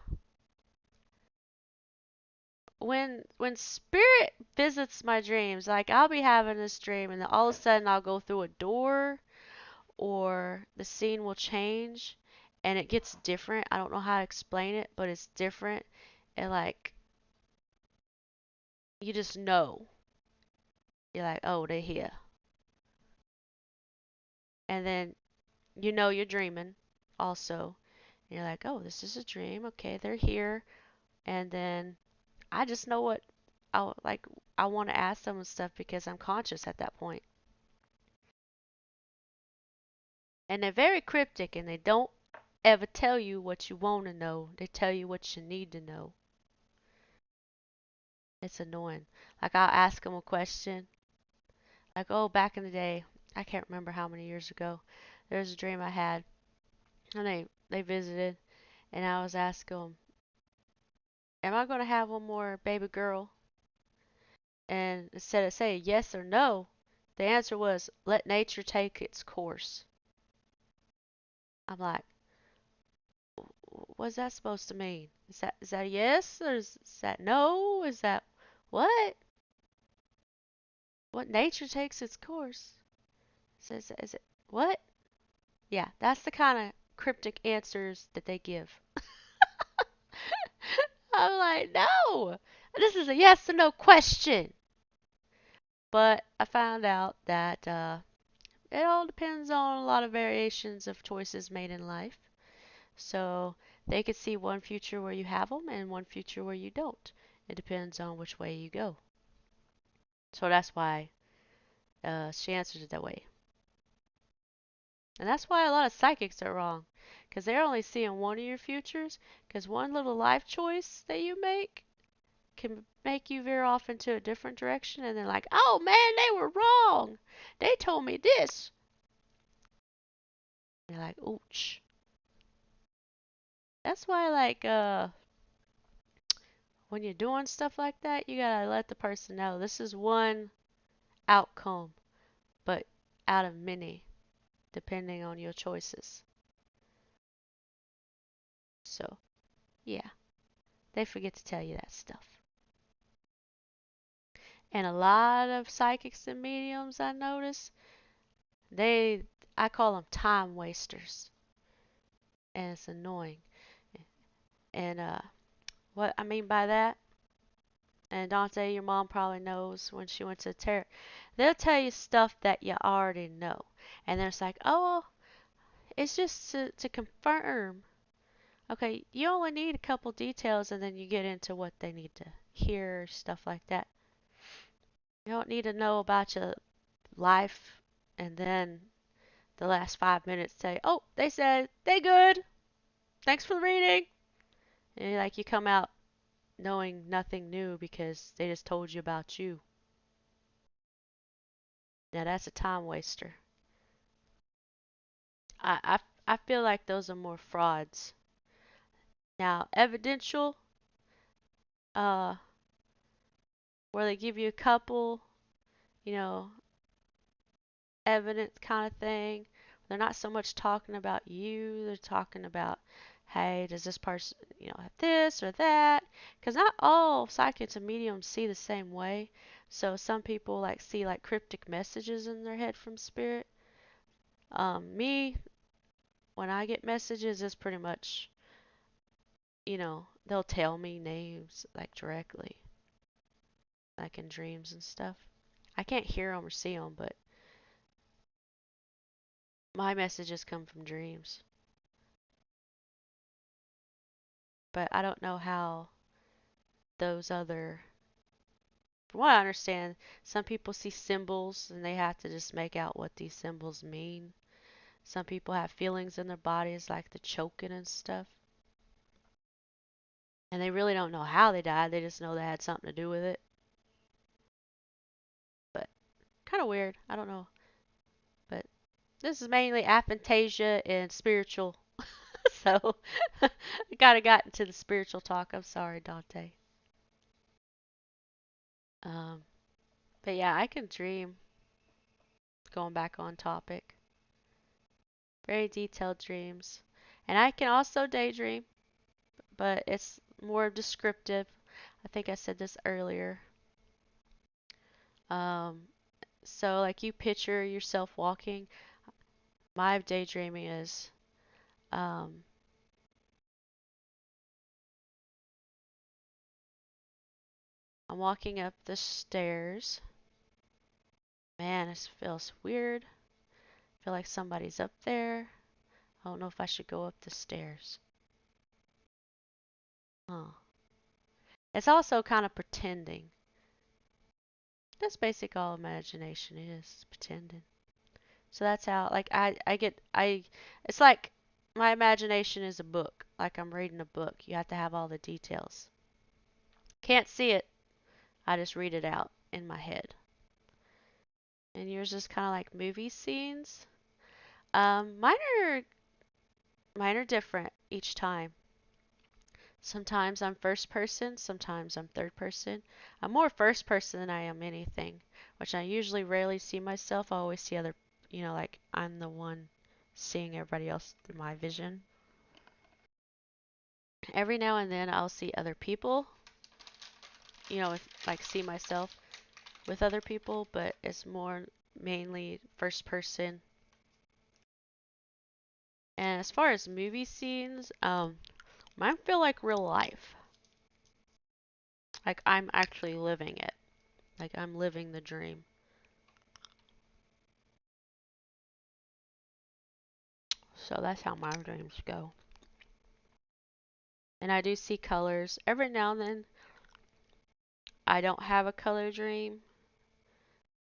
Speaker 1: when spirit visits my dreams, like I'll be having this dream and then all of a sudden I'll go through a door or the scene will change and it gets different. I don't know how to explain it, but it's different. And like, you just know. You're like, oh, they're here. And then you know you're dreaming also. And you're like, oh, this is a dream. Okay, they're here. And then I just know what like. I want to ask them and stuff because I'm conscious at that point. And they're very cryptic and they don't ever tell you what you want to know. They tell you what you need to know. It's annoying. Like I'll ask them a question. Like, oh, back in the day, I can't remember how many years ago, there was a dream I had, and they visited, and I was asking them, am I gonna have one more baby girl? And instead of saying yes or no, the answer was let nature take its course. I'm like, what's that supposed to mean? Is that yes or is that no? Is that what? What nature takes its course? Is it what? Yeah, that's the kind of cryptic answers that they give. I'm like, no, this is a yes or no question. But I found out that it all depends on a lot of variations of choices made in life. So they could see one future where you have them and one future where you don't. It depends on which way you go. So that's why she answers it that way. And that's why a lot of psychics are wrong. Because they're only seeing one of your futures. Because one little life choice that you make can make you veer off into a different direction. And they're like, oh man, they were wrong. They told me this. And you're like, ouch. That's why, like, when you're doing stuff like that, you gotta let the person know this is one outcome, but out of many, depending on your choices. So, yeah, they forget to tell you that stuff. And a lot of psychics and mediums I notice, they, I call them time wasters, and it's annoying. And what I mean by that, and Dante, your mom probably knows when she went to the tarot, they'll tell you stuff that you already know. And they're just like, oh, it's just to confirm. Okay, you only need a couple details and then you get into what they need to hear, stuff like that. You don't need to know about your life and then the last 5 minutes say, oh, they said they good. Thanks for the reading. And like you come out knowing nothing new because they just told you about you. Now that's a time waster. I feel like those are more frauds. Now, evidential, uh, where they give you a couple, you know, evidence kind of thing. They're not so much talking about you, they're talking about, hey, does this person, have this or that? Because not all psychics and mediums see the same way. So some people like see like cryptic messages in their head from spirit. Me, when I get messages, it's pretty much, they'll tell me names like directly, like in dreams and stuff. I can't hear them or see them, but my messages come from dreams. But I don't know how those other, from what I understand, some people see symbols and they have to just make out what these symbols mean. Some people have feelings in their bodies like the choking and stuff. And they really don't know how they died, they just know they had something to do with it. But kind of weird. I don't know. But this is mainly aphantasia and spiritual. So I kind of got into the spiritual talk. I'm sorry, Dante. Um, but yeah, I can dream. Going back on topic. Very detailed dreams. And I can also daydream, but it's more descriptive. I think I said this earlier. Um, so like you picture yourself walking. My daydreaming is um, I'm walking up the stairs. Man, this feels weird. I feel like somebody's up there. I don't know if I should go up the stairs. Huh. It's also kind of pretending. That's basically all imagination is, pretending. So that's how, like, it's like my imagination is a book. Like I'm reading a book. You have to have all the details. Can't see it. I just read it out in my head. And yours is kind of like movie scenes. Um, mine are mine are different each time. Sometimes I'm first person, sometimes I'm third person. I'm more first person than I am anything, which I usually rarely see myself. I always see other, like I'm the one seeing everybody else through my vision. Every now and then I'll see other people, like see myself with other people, but it's more mainly first person. And as far as movie scenes, mine feel like real life. Like I'm actually living it. Like I'm living the dream. So that's how my dreams go. And I do see colors. Every now and then I don't have a color dream,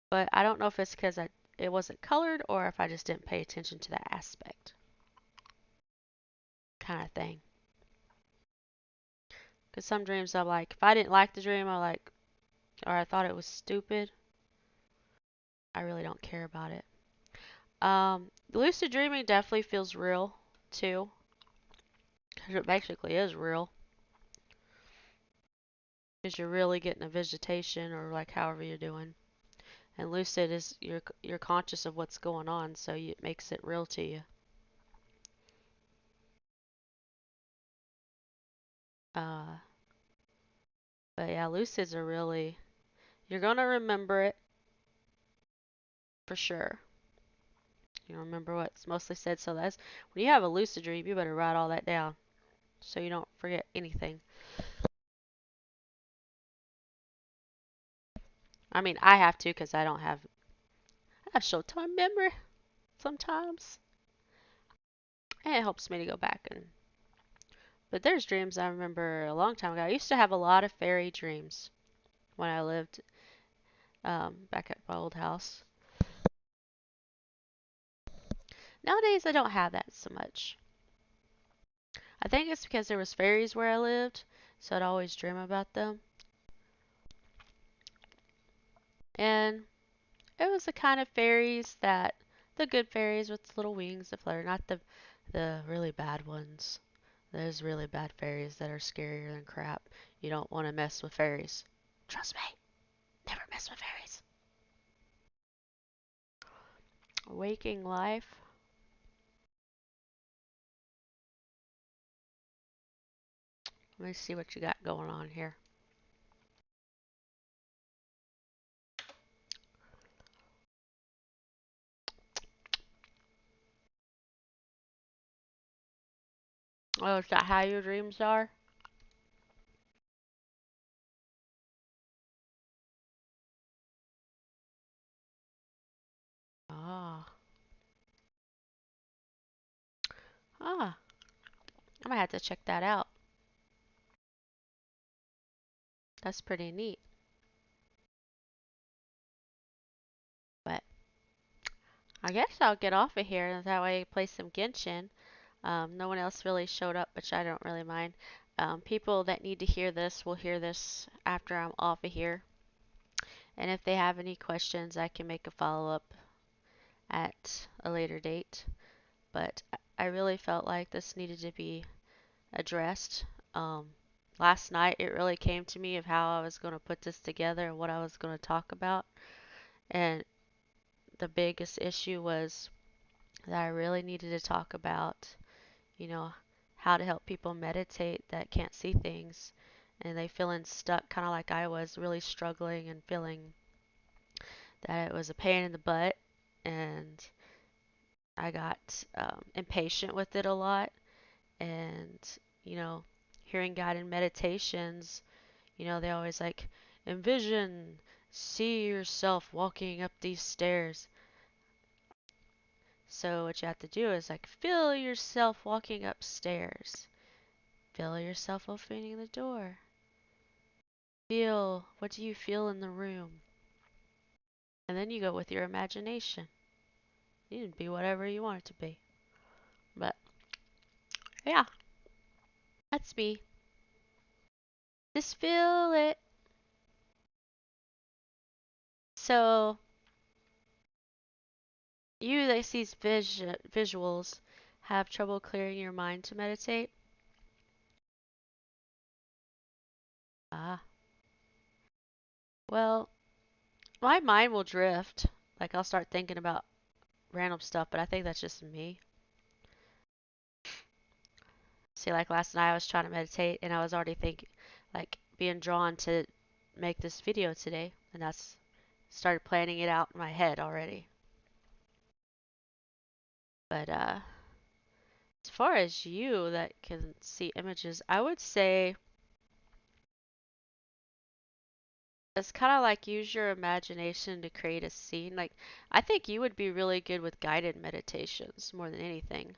Speaker 1: but I don't know if it's because it wasn't colored or if I just didn't pay attention to that aspect kind of thing. Because some dreams I'm like, if I didn't like the dream, or I thought it was stupid, I really don't care about it. Lucid dreaming definitely feels real too, because it basically is real. Because you're really getting a visitation or like however you're doing. And lucid is you're conscious of what's going on, so it makes it real to you. Uh, but yeah, lucids are really you're gonna remember it for sure. You remember what's mostly said. So that's when you have a lucid dream, you better write all that down so you don't forget anything. I mean, I have to because I have short-term memory sometimes, and it helps me to go back and. But there's dreams I remember a long time ago. I used to have a lot of fairy dreams when I lived back at my old house. Nowadays, I don't have that so much. I think it's because there was fairies where I lived, so I'd always dream about them. And it was the kind of fairies that the good fairies with little wings that flutter, not the really bad ones. There's really bad fairies that are scarier than crap. You don't want to mess with fairies. Trust me, never mess with fairies. Waking life. Let me see what you got going on here. Oh, is that how your dreams are? Ah, ah. I might have to check that out. That's pretty neat. But I guess I'll get off of here and that way I play some Genshin. No one else really showed up, which I don't really mind. People that need to hear this will hear this after I'm off of here. And if they have any questions, I can make a follow up at a later date. But I really felt like this needed to be addressed. Um, Last night, it really came to me of how I was going to put this together and what I was going to talk about. And the biggest issue was that I really needed to talk about, you know, how to help people meditate that can't see things and they feeling stuck, kind of like I was, really struggling and feeling that it was a pain in the butt. And I got impatient with it a lot, and you know, hearing guided meditations, they always like envision, see yourself walking up these stairs. So what you have to do is like feel yourself walking upstairs. Feel yourself opening the door. Feel, what do you feel in the room? And then you go with your imagination. You can be whatever you want it to be. But yeah, that's me. Just feel it. So you that sees visuals have trouble clearing your mind to meditate? Ah, well, my mind will drift. Like I'll start thinking about random stuff, but I think that's just me. See, like last night I was trying to meditate and I was already thinking, like being drawn to make this video today, and that's started planning it out in my head already. But as far as you that can see images, I would say it's kind of like use your imagination to create a scene. Like, I think you would be really good with guided meditations more than anything.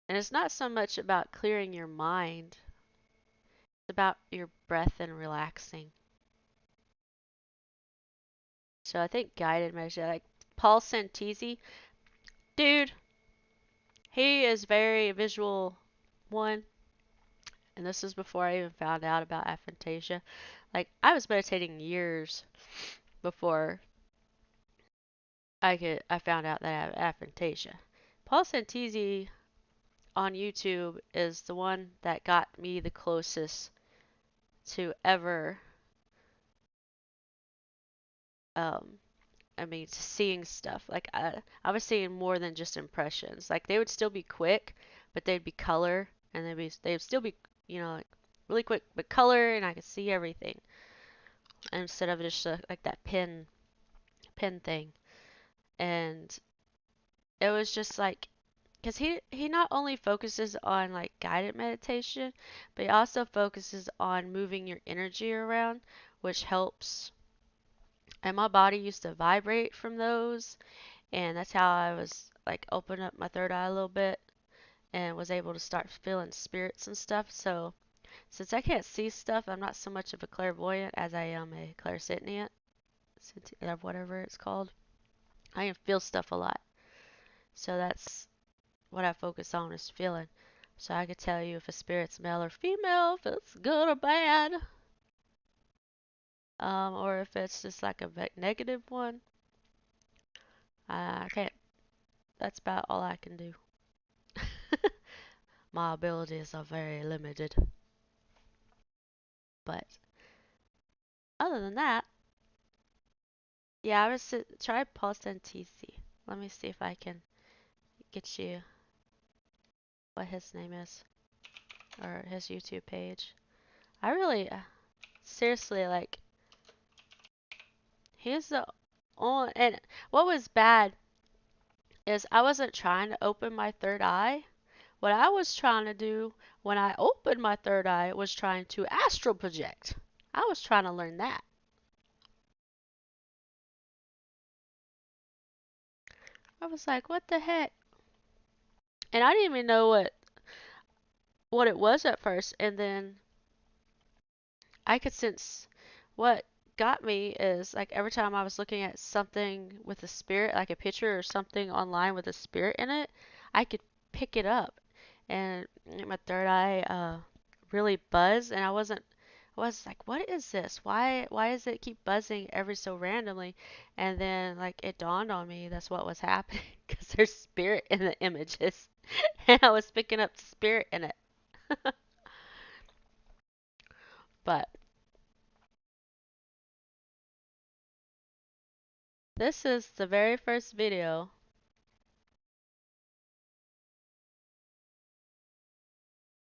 Speaker 1: And it's not so much about clearing your mind, it's about your breath and relaxing. So I think guided meditation, like Paul Santisi, dude, he is very visual one. And this is before I even found out about aphantasia. Like, I was meditating years before I found out that I have aphantasia. Paul Santisi on YouTube is the one that got me the closest to ever, um, to seeing stuff. Like I was seeing more than just impressions. Like they would still be quick, but they'd be color, and they'd still be, like really quick, but color, and I could see everything instead of just like that pin thing. And it was just like because he not only focuses on like guided meditation, but he also focuses on moving your energy around, which helps. And my body used to vibrate from those, and that's how I was like open up my third eye a little bit and was able to start feeling spirits and stuff. So since I can't see stuff, I'm not so much of a clairvoyant as I am a clairsentient, whatever it's called. I can feel stuff a lot. So that's what I focus on is feeling. So I could tell you if a spirit's male or female, if it's good or bad, or if it's just like a negative one. I can't. That's about all I can do. My abilities are very limited. But other than that, yeah, I was try Pulse and TC. Let me see if I can get you what his name is or his YouTube page. I really, seriously, like, he's the only, and what was bad is I wasn't trying to open my third eye. What I was trying to do when I opened my third eye was trying to astral project. I was trying to learn that. I was like, what the heck? And I didn't even know what it was at first. And then I could sense what got me is like every time I was looking at something with a spirit, like a picture or something online with a spirit in it, I could pick it up. And my third eye really buzzed, and I was like, what is this? Why does it keep buzzing every so randomly? And then like it dawned on me that's what was happening because there's spirit in the images, and I was picking up spirit in it. But this is the very first video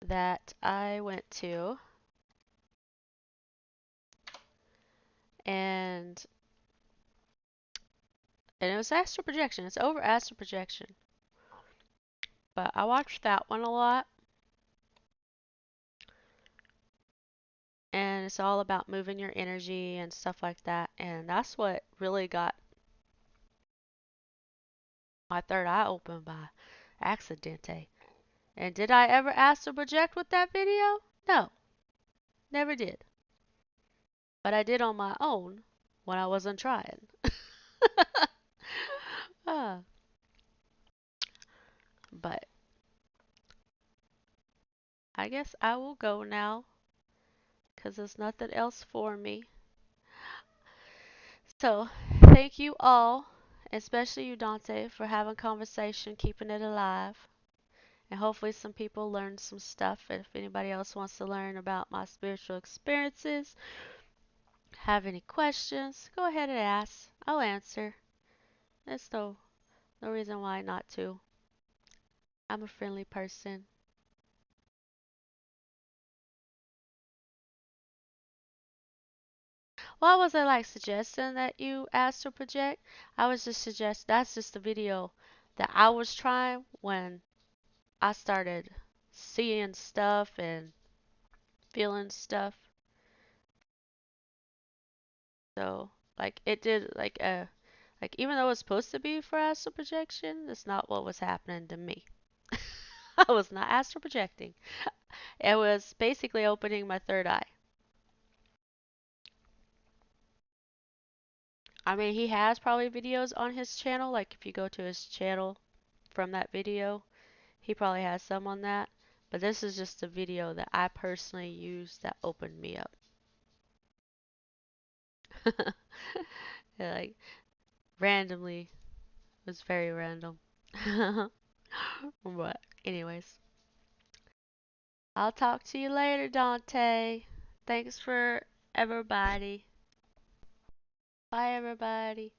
Speaker 1: that I went to, and And it was astral projection. It's over astral projection. But I watched that one a lot. And it's all about moving your energy and stuff like that. And that's what really got my third eye open by accidente. And did I ever astral project with that video? No, never did. But I did on my own when I wasn't trying. Ah, but I guess I will go now because there's nothing else for me. So, thank you all, especially you, Dante, for having conversation, keeping it alive. And hopefully, some people learned some stuff. And if anybody else wants to learn about my spiritual experiences, have any questions, go ahead and ask. I'll answer. There's no reason why not to. I'm a friendly person. Well, I wasn't like suggesting that you astral project. I was just suggest that's just the video that I was trying when I started seeing stuff and feeling stuff. So like it did like even though it was supposed to be for astral projection, that's not what was happening to me. I was not astral projecting. It was basically opening my third eye. I mean, he has probably videos on his channel. Like if you go to his channel from that video, he probably has some on that. But this is just a video that I personally used that opened me up. Like randomly, it was very random. But anyways, I'll talk to you later, Dante. Thanks for everybody. Bye, everybody.